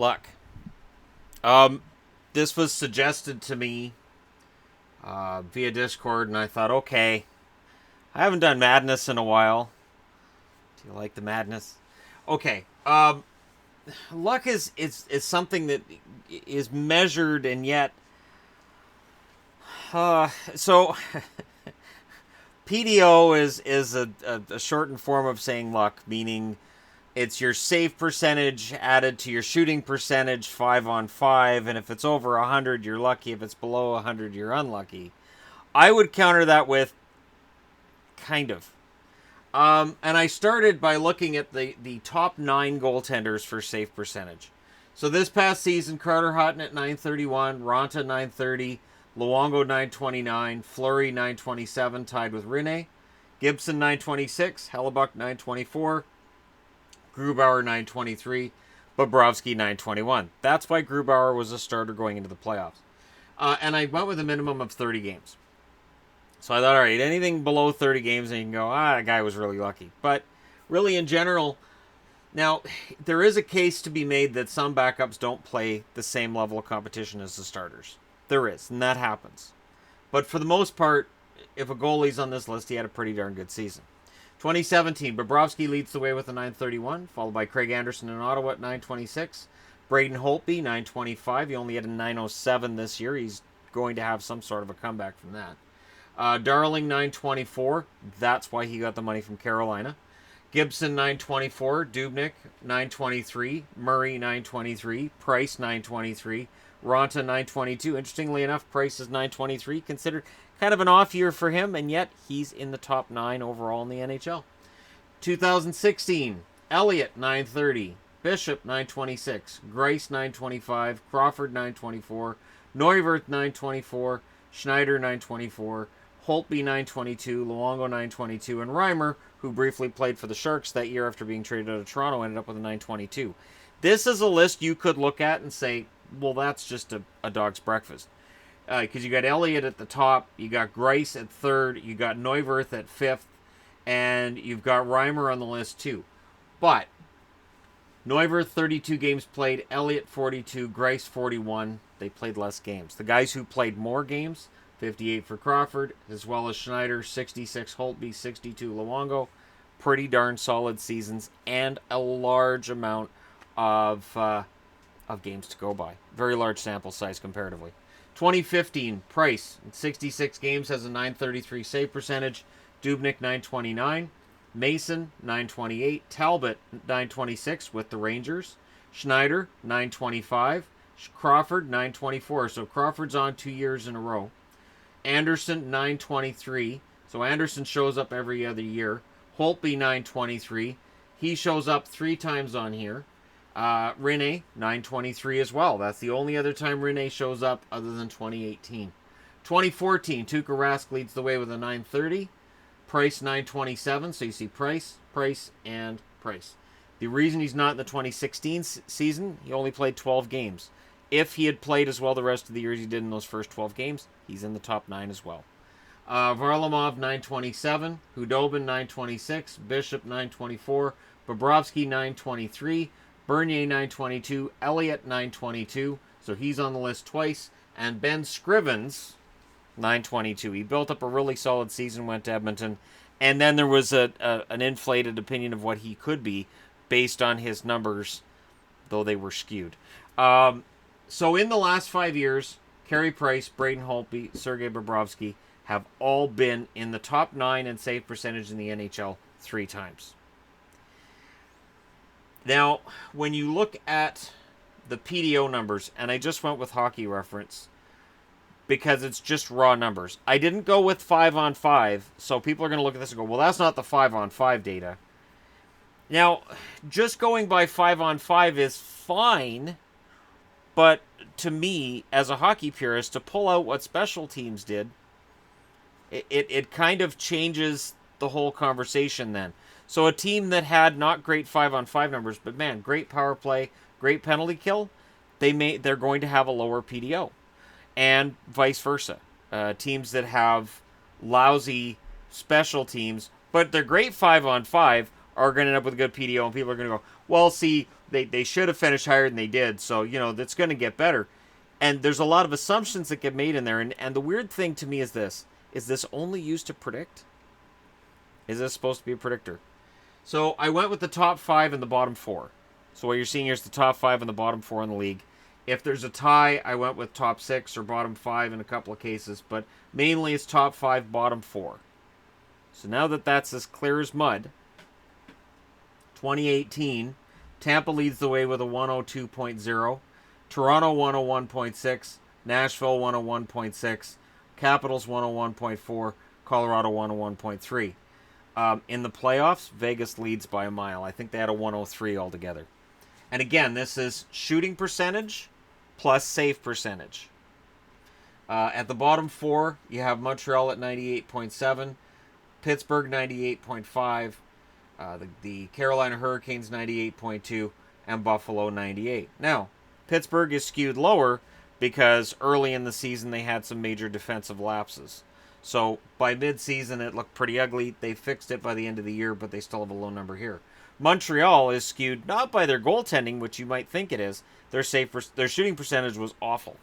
Luck. This was suggested to me via Discord, and I thought, okay, I haven't done madness in a while. Do you like the madness? Okay. Luck is something that is measured, and yet, so PDO is a shortened form of saying luck, meaning it's your save percentage added to your shooting percentage 5-on-5, and if it's over 100, you're lucky. If it's below 100, you're unlucky. I would counter that with kind of. And I started by looking at the top 9 goaltenders for save percentage. So this past season, Carter Hutton at 931, Ronta 930, Luongo 929, Fleury 927, tied with Rinne, Gibson 926, Hellebuck 924, Grubauer 923, Bobrovsky 921. That's why Grubauer was a starter going into the playoffs. And I went with a minimum of 30 games. So I thought, all right, anything below 30 games, and you can go, that guy was really lucky. But really, in general, now, there is a case to be made that some backups don't play the same level of competition as the starters. There is, and that happens. But for the most part, if a goalie's on this list, he had a pretty darn good season. 2017, Bobrovsky leads the way with a 931, followed by Craig Anderson in Ottawa at 926. Braden Holtby, 925. He only had a 907 this year. He's going to have some sort of a comeback from that. Darling, 924. That's why he got the money from Carolina. Gibson, 924. Dubnyk, 923. Murray, 923. Price, 923. Ronta, 922. Interestingly enough, Price is 923. Considered kind of an off year for him, and yet he's in the top 9 overall in the NHL. 2016, Elliott, 930. Bishop, 926. Greiss, 925. Crawford, 924. Neuwirth, 924. Schneider, 924. Holtby, 922. Luongo, 922. And Reimer, who briefly played for the Sharks that year after being traded out of Toronto, ended up with a 922. This is a list you could look at and say, well, that's just a dog's breakfast. Because you got Elliott at the top, you got Greiss at 3rd, you got Neuwirth at 5th, and you've got Reimer on the list too. But Neuwirth, 32 games played, Elliott, 42, Greiss, 41. They played less games. The guys who played more games, 58 for Crawford, as well as Schneider, 66 Holtby, 62 Luongo. Pretty darn solid seasons, and a large amount of games to go by. Very large sample size comparatively. 2015, Price, in 66 games, has a 933 save percentage. Dubnyk, 929. Mason, 928. Talbot, 926 with the Rangers. Schneider, 925. Crawford, 924. So Crawford's on 2 years in a row. Anderson, 923. So Anderson shows up every other year. Holtby, 923. He shows up 3 times on here. Rinne, 923 as well. That's the only other time Rinne shows up other than 2018. 2014, Tuukka Rask leads the way with a 930. Price, 927. So you see Price, and Price. The reason he's not in the 2016 season, he only played 12 games. If he had played as well the rest of the year as he did in those first 12 games, he's in the top 9 as well. Varlamov, 927. Hudobin, 926. Bishop, 924. Bobrovsky, 923. Bernier, 922. Elliott, 922. So he's on the list twice. And Ben Scrivens, 922. He built up a really solid season, went to Edmonton. And then there was an inflated opinion of what he could be based on his numbers, though they were skewed. So in the last 5 years, Carey Price, Braden Holtby, Sergei Bobrovsky have all been in the top 9 in save percentage in the NHL 3 times. Now, when you look at the PDO numbers, and I just went with Hockey Reference because it's just raw numbers. I didn't go with 5-on-5, so people are going to look at this and go, well, that's not the 5-on-5 data. Now, just going by 5-on-5 is fine, but to me, as a hockey purist, to pull out what special teams did, it kind of changes the whole conversation then. So a team that had not great 5-on-5 numbers, but man, great power play, great penalty kill, they're going to have a lower PDO. And vice versa. Teams that have lousy special teams, but they're great 5-on-5, are going to end up with a good PDO, and people are going to go, well, see, They should have finished higher than they did, so, that's going to get better. And there's a lot of assumptions that get made in there, and the weird thing to me is this. Is this only used to predict? Is this supposed to be a predictor? So I went with the top 5 and the bottom 4. So what you're seeing here is the top 5 and the bottom 4 in the league. If there's a tie, I went with top 6 or bottom 5 in a couple of cases, but mainly it's top 5, bottom 4. So now that that's as clear as mud, 2018, Tampa leads the way with a 102.0, Toronto 101.6, Nashville 101.6, Capitals 101.4, Colorado 101.3. In the playoffs, Vegas leads by a mile. I think they had a 103 altogether. And again, this is shooting percentage plus save percentage. At the bottom 4, you have Montreal at 98.7, Pittsburgh 98.5, the Carolina Hurricanes 98.2, and Buffalo 98. Now, Pittsburgh is skewed lower because early in the season they had some major defensive lapses. So by mid-season it looked pretty ugly. They fixed it by the end of the year, but they still have a low number here. Montreal is skewed not by their goaltending, which you might think it is. Their shooting percentage was awful.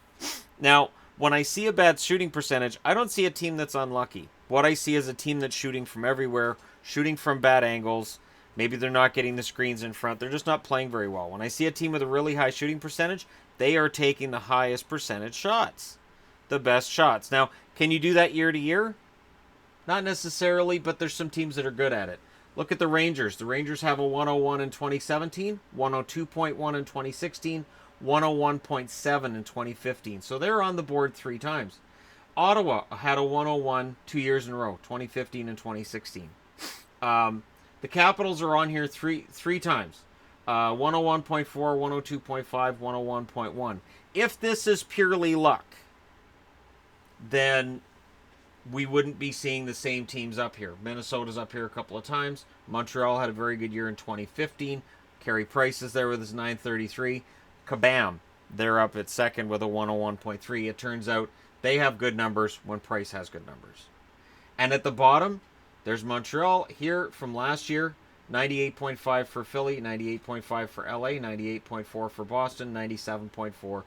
Now, when I see a bad shooting percentage, I don't see a team that's unlucky. What I see is a team that's shooting from everywhere, shooting from bad angles. Maybe they're not getting the screens in front. They're just not playing very well. When I see a team with a really high shooting percentage, they are taking the highest percentage shots. The best shots. Now, can you do that year to year? Not necessarily, but there's some teams that are good at it. Look at the Rangers. The Rangers have a 101 in 2017, 102.1 in 2016, 101.7 in 2015. So they're on the board 3 times. Ottawa had a 101 2 years in a row, 2015 and 2016. The Capitals are on here three times. 101.4, 102.5, 101.1. If this is purely luck, then we wouldn't be seeing the same teams up here. Minnesota's up here a couple of times. Montreal had a very good year in 2015. Carey Price is there with his 933. Kabam, they're up at second with a 101.3. It turns out they have good numbers when Price has good numbers. And at the bottom, there's Montreal here from last year. 98.5 for Philly, 98.5 for LA, 98.4 for Boston, 97.4 for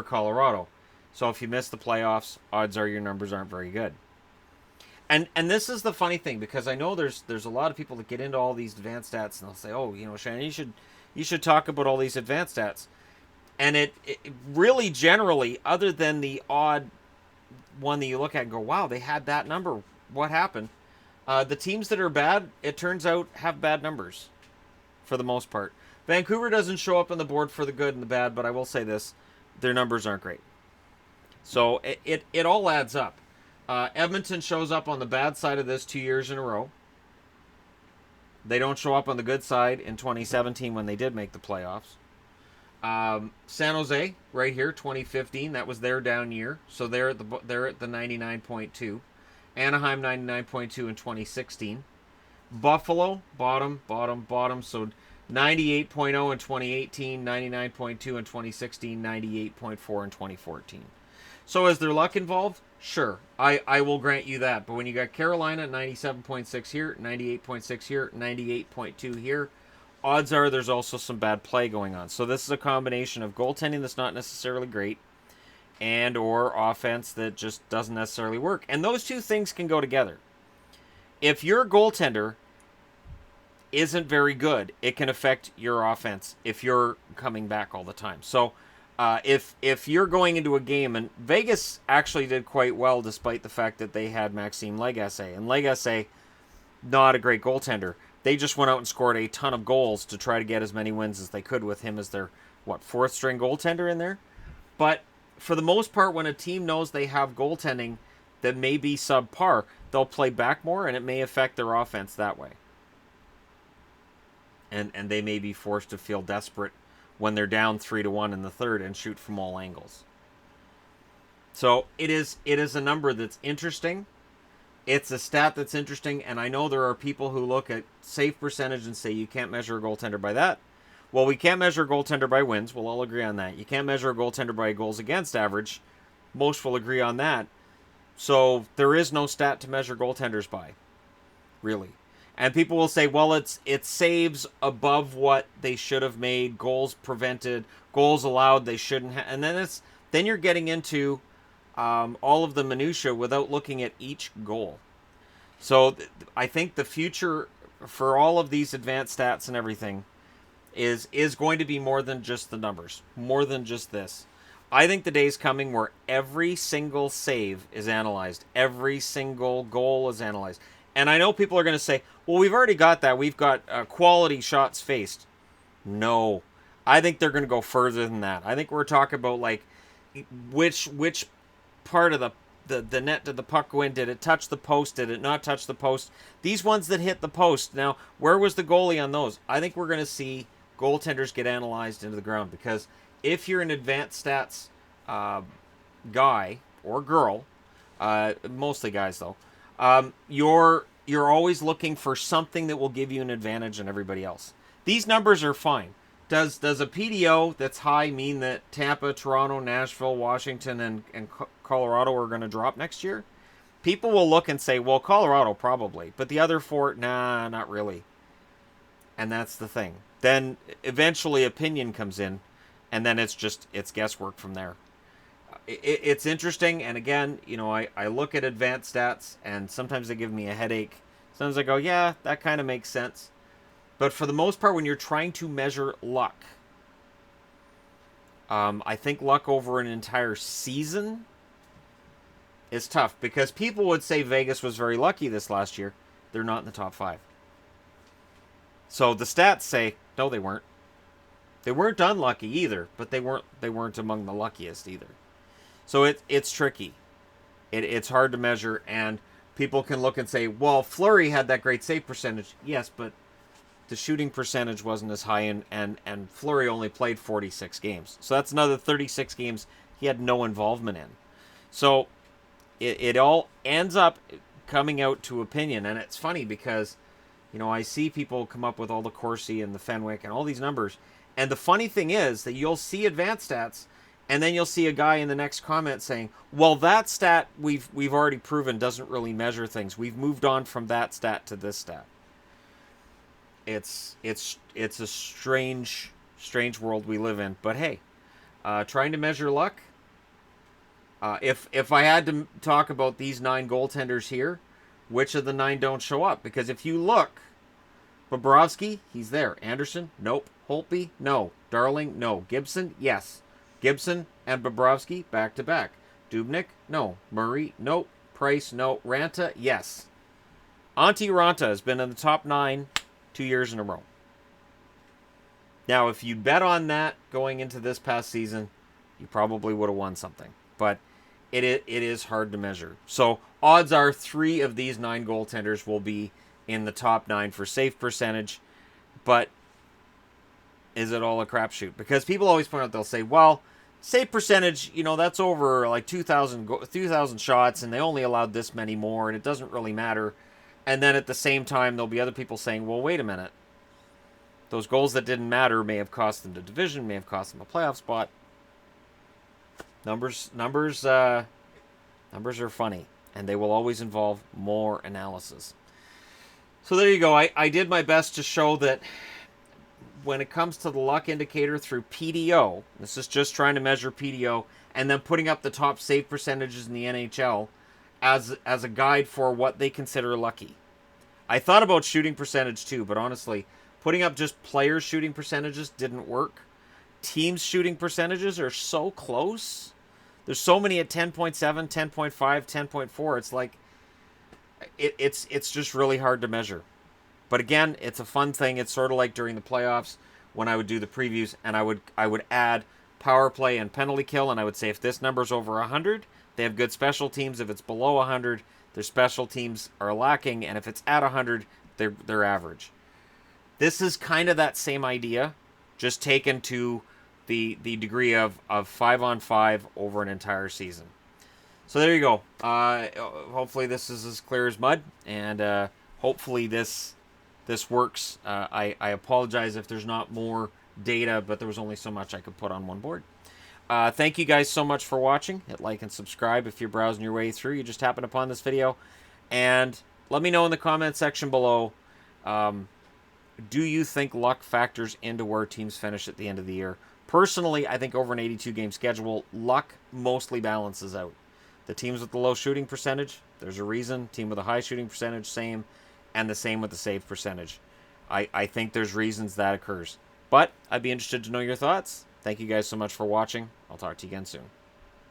Colorado. So if you miss the playoffs, odds are your numbers aren't very good. And this is the funny thing, because I know there's a lot of people that get into all these advanced stats and they'll say, "Oh, Shannon, you should talk about all these advanced stats." And it really generally, other than the odd one that you look at and go, "Wow, they had that number. What happened?" The teams that are bad, it turns out, have bad numbers for the most part. Vancouver doesn't show up on the board for the good and the bad, but I will say this: their numbers aren't great. So it all adds up. Edmonton shows up on the bad side of this 2 years in a row. They don't show up on the good side in 2017 when they did make the playoffs. San Jose, right here, 2015, that was their down year. So they're at the 99.2. Anaheim, 99.2 in 2016. Buffalo, bottom. So 98.0 in 2018, 99.2 in 2016, 98.4 in 2014. So is there luck involved? Sure, I will grant you that. But when you got Carolina 97.6 here, 98.6 here, 98.2 here, odds are there's also some bad play going on. So this is a combination of goaltending that's not necessarily great and or offense that just doesn't necessarily work. And those two things can go together. If your goaltender isn't very good, it can affect your offense if you're coming back all the time. So if you're going into a game, and Vegas actually did quite well despite the fact that they had Maxime Lagacé. And Lagacé, not a great goaltender. They just went out and scored a ton of goals to try to get as many wins as they could with him as their, fourth string goaltender in there. But for the most part, when a team knows they have goaltending that may be subpar, they'll play back more, and it may affect their offense that way. And they may be forced to feel desperate when they're down 3-1 in the third and shoot from all angles. So it is a number that's interesting. It's a stat that's interesting, and I know there are people who look at save percentage and say you can't measure a goaltender by that. Well, we can't measure a goaltender by wins. We'll all agree on that. You can't measure a goaltender by goals against average. Most will agree on that. So there is no stat to measure goaltenders by, really. And people will say, well, it saves above what they should have made, goals prevented, goals allowed they shouldn't have, and then you're getting into all of the minutia without looking at each goal. So I think the future for all of these advanced stats and everything is going to be more than just the numbers, more than just this. I think the day's coming where every single save is analyzed, every single goal is analyzed. And I know people are going to say, well, we've already got that. We've got quality shots faced. No. I think they're going to go further than that. I think we're talking about, like, which part of the net did the puck go in? Did it touch the post? Did it not touch the post? These ones that hit the post. Now, where was the goalie on those? I think we're going to see goaltenders get analyzed into the ground, because if you're an advanced stats guy or girl, mostly guys though, you're always looking for something that will give you an advantage on everybody else. These numbers are fine. Does a PDO that's high mean that Tampa, Toronto, Nashville, Washington, and Colorado are going to drop next year? People will look and say, well, Colorado probably, but the other four, nah, not really. And that's the thing. Then eventually opinion comes in, and then it's guesswork from there. It's interesting, and again, I look at advanced stats, and sometimes they give me a headache. Sometimes I go, yeah, that kind of makes sense. But for the most part, when you're trying to measure luck, I think luck over an entire season is tough, because people would say Vegas was very lucky this last year. They're not in the top 5. So the stats say, no, they weren't. They weren't unlucky either, but they weren't among the luckiest either. So it's tricky. It's hard to measure, and people can look and say, well, Fleury had that great save percentage. Yes, but the shooting percentage wasn't as high, and Fleury only played 46 games. So that's another 36 games he had no involvement in. So it all ends up coming out to opinion, and it's funny because, I see people come up with all the Corsi and the Fenwick and all these numbers, and the funny thing is that you'll see advanced stats, and then you'll see a guy in the next comment saying, well, that stat we've already proven doesn't really measure things. We've moved on from that stat to this stat. It's a strange world we live in. But hey, trying to measure luck. If I had to talk about these 9 goaltenders here, which of the 9 don't show up? Because if you look, Bobrovsky, he's there. Anderson, nope. Holtby, no. Darling, no. Gibson, yes. Gibson and Bobrovsky back to back. Dubnyk, no. Murray, nope. Price, no. Ranta, yes. Antti Ranta has been in the top 9 2 years in a row. Now, if you bet on that going into this past season, you probably would have won something. But it is hard to measure. So odds are 3 of these 9 goaltenders will be in the top 9 for save percentage. But is it all a crapshoot? Because people always point out, they'll say, well, save percentage, that's over like 2,000 shots, and they only allowed this many more, and it doesn't really matter. And then at the same time, there'll be other people saying, well, wait a minute. Those goals that didn't matter may have cost them the division, may have cost them a playoff spot. Numbers are funny, and they will always involve more analysis. So there you go. I did my best to show that when it comes to the luck indicator through PDO, this is just trying to measure PDO, and then putting up the top save percentages in the NHL as a guide for what they consider lucky. I thought about shooting percentage too, but honestly, putting up just players' shooting percentages didn't work. Teams' shooting percentages are so close. There's so many at 10.7, 10.5, 10.4. It's like it's just really hard to measure. But again, it's a fun thing. It's sort of like during the playoffs when I would do the previews, and I would add power play and penalty kill, and I would say if this number's over 100, they have good special teams. If it's below 100, their special teams are lacking, and if it's at 100, they're average. This is kind of that same idea, just taken to the degree of 5-on-5 over an entire season. So there you go. Hopefully this is as clear as mud, and hopefully this works. I apologize if there's not more data, but there was only so much I could put on one board. Thank you guys so much for watching. Hit like and subscribe if you're browsing your way through. You just happened upon this video. And let me know in the comment section below, Do you think luck factors into where teams finish at the end of the year? Personally, I think over an 82-game schedule, luck mostly balances out. The teams with the low shooting percentage, there's a reason. Team with a high shooting percentage, same. And the same with the save percentage. I think there's reasons that occurs. But I'd be interested to know your thoughts. Thank you guys so much for watching. I'll talk to you again soon.